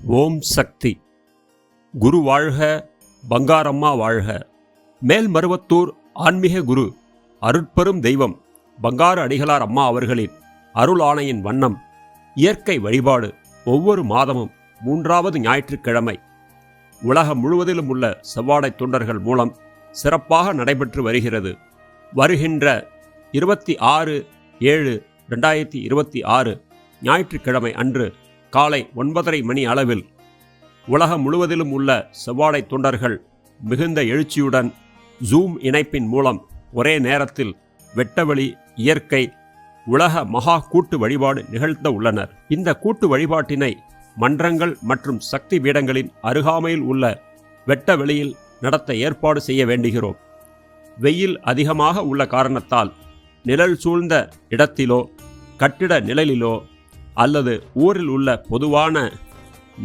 ஓம் சக்தி. குரு வாழ்க, பங்காரம்மா வாழ்க. மேல்மருவத்தூர் ஆன்மீக குரு அருட்பெரும் தெய்வம் பங்காரு அடிகளார் அம்மா அவர்களின் அருள் ஆணையின் வண்ணம் இயற்கை வழிபாடு ஒவ்வொரு மாதமும் 3வது ஞாயிற்றுக்கிழமை உலகம் முழுவதிலும் உள்ள செவ்வாடை தொண்டர்கள் மூலம் சிறப்பாக நடைபெற்று வருகிறது. வருகின்ற 26/7/2026 ஞாயிற்றுக்கிழமை அன்று காலை 9:30 மணி அளவில் உலகம் முழுவதிலும் உள்ள செவ்வாடை தொண்டர்கள் மிகுந்த எழுச்சியுடன் ஜூம் இணைப்பின் மூலம் ஒரே நேரத்தில் வெட்டவெளி இயற்கை உலக மகா கூட்டு வழிபாடு நிகழ்த்த உள்ளனர். இந்த கூட்டு வழிபாட்டினை மன்றங்கள் மற்றும் சக்தி பீடங்களின் அருகாமையில் உள்ள வெட்ட வெளியில் நடத்த ஏற்பாடு செய்ய வேண்டுகிறோம். வெயில் அதிகமாக உள்ள காரணத்தால் நிழல் சூழ்ந்த இடத்திலோ கட்டிட நிழலிலோ அல்லது ஊரில் உள்ள பொதுவான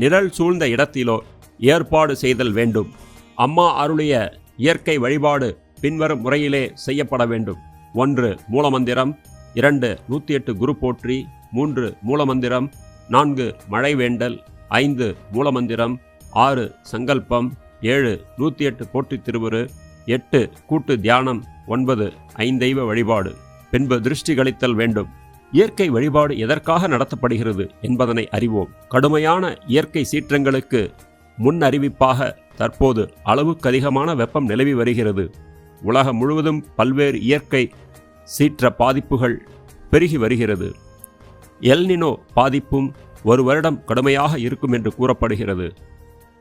நிழல் சூழ்ந்த இடத்திலோ ஏற்பாடு செய்தல் வேண்டும். அம்மா அருளிய இயற்கை வழிபாடு பின்வரும் முறையிலே செய்யப்பட வேண்டும். 1. மூலமந்திரம். 2. 108 குரு போற்றி. 3. மூலமந்திரம். 4. மழை வேண்டல். 5. மூலமந்திரம். 6. சங்கல்பம். 7. 108 போற்றி திருவுரு. 8. கூட்டு தியானம். 9. ஐந்தெய்வ வழிபாடு. பின்பு திருஷ்டி கழித்தல் வேண்டும். இயற்கை வழிபாடு எதற்காக நடத்தப்படுகிறது என்பதனை அறிவோம். கடுமையான இயற்கை சீற்றங்களுக்கு முன் அறிவிப்பாக தற்போது அளவுக்கு அதிகமான வெப்பம் நிலவி வருகிறது. உலகம் முழுவதும் பல்வேறு இயற்கை சீற்ற பாதிப்புகள் பெருகி வருகிறது. எல்னினோ பாதிப்பும் ஒரு வருடம் கடுமையாக இருக்கும் என்று கூறப்படுகிறது.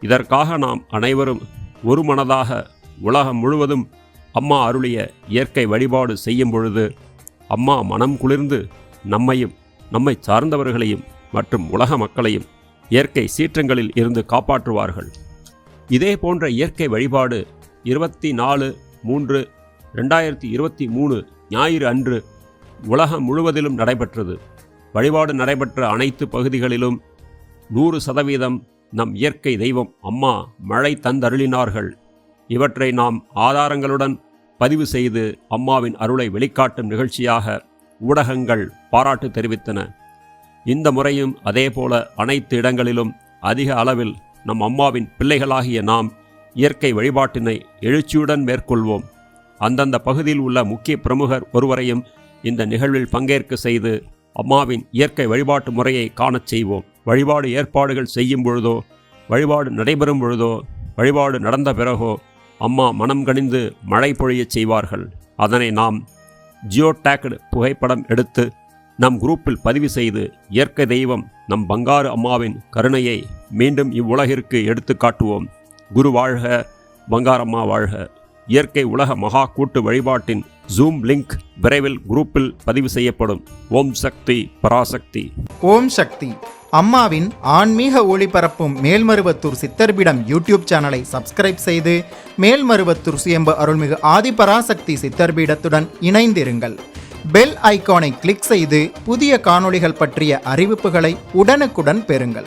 இதற்காக நாம் அனைவரும் ஒருமனதாக உலகம் முழுவதும் அம்மா அருளிய இயற்கை வழிபாடு செய்யும் பொழுது அம்மா மனம் குளிர்ந்து நம்மையும் நம்மை சார்ந்தவர்களையும் மற்றும் உலக மக்களையும் இயற்கை சீற்றங்களில் இருந்து காப்பாற்றுவார்கள். இதே போன்ற இயற்கை வழிபாடு 24/3/2023 ஞாயிறு அன்று உலகம் முழுவதிலும் நடைபெற்றது. வழிபாடு நடைபெற்ற அனைத்து பகுதிகளிலும் 100% நம் இயற்கை தெய்வம் அம்மா மழை தந்தருளினார்கள். இவற்றை நாம் ஆதாரங்களுடன் பதிவு செய்து அம்மாவின் அருளை வெளிக்காட்டும் நிகழ்ச்சியாக ஊடகங்கள் பாராட்டு தெரிவித்தன. இந்த முறையும் அதேபோல அனைத்து இடங்களிலும் அதிக அளவில் நம் அம்மாவின் பிள்ளைகளாகிய நாம் இயற்கை வழிபாட்டினை எழுச்சியுடன் மேற்கொள்வோம். அந்தந்த பகுதியில் உள்ள முக்கிய பிரமுகர் ஒருவரையும் இந்த நிகழ்வில் பங்கேற்க செய்து அம்மாவின் இயற்கை வழிபாட்டு முறையை காணச் செய்வோம். வழிபாடு ஏற்பாடுகள் செய்யும் பொழுதோ, வழிபாடு நடைபெறும் பொழுதோ, வழிபாடு நடந்த பிறகோ அம்மா மனம் கனிந்து மழை பொழியச் செய்வார்கள். அதனை நாம் ஜியோ டேக்டு புகைப்படம் எடுத்து நம் குரூப்பில் பதிவு செய்து இயற்கை தெய்வம் நம் பங்காரு அம்மாவின் கருணையை மீண்டும் இவ்வுலகிற்கு எடுத்து காட்டுவோம். குரு வாழ்க, பங்காரம்மா வாழ்க. இயற்கை உலக மகா கூட்டு வழிபாட்டின் ஜூம் லிங்க் விரைவில் குரூப்பில் பதிவு செய்யப்படும். ஓம் சக்தி, பராசக்தி. ஓம் சக்தி. அம்மாவின் ஆன்மீக ஒளிபரப்பும் மேல்மருவத்தூர் சித்தர்பீடம் யூடியூப் சேனலை சப்ஸ்கிரைப் செய்து மேல்மருவத்தூர் சுயம்பு அருள்மிகு ஆதிபராசக்தி சித்தர்பீடத்துடன் இணைந்திருங்கள். பெல் ஐகானை கிளிக் செய்து புதிய காணொளிகள் பற்றிய அறிவிப்புகளை உடனுக்குடன் பெறுங்கள்.